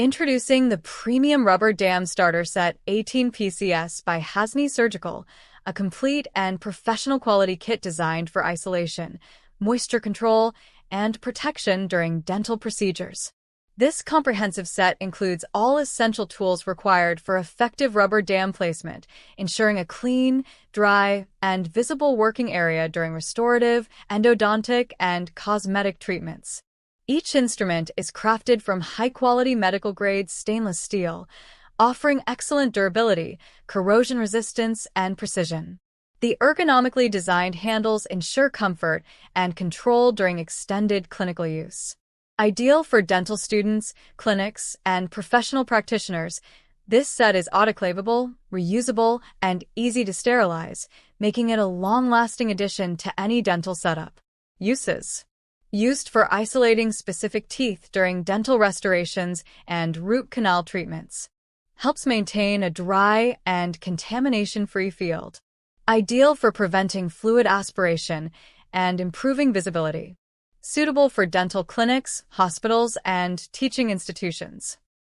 Introducing the premium rubber dam starter set 18 PCS by HasniSurgical, a complete and professional quality kit designed for isolation, moisture control, and protection during dental procedures. This comprehensive set includes all essential tools required for effective rubber dam placement, ensuring a clean, dry, and visible working area during restorative, endodontic, and cosmetic treatments. Each instrument is crafted from high-quality medical-grade stainless steel, offering excellent durability, corrosion resistance, and precision. The ergonomically designed handles ensure comfort and control during extended clinical use. Ideal for dental students, clinics, and professional practitioners, this set is autoclavable, reusable, and easy to sterilize, making it a long-lasting addition to any dental setup. Uses: used for isolating specific teeth during dental restorations and root canal treatments. Helps maintain a dry and contamination-free field. Ideal for preventing fluid aspiration and improving visibility. Suitable for dental clinics, hospitals, and teaching institutions.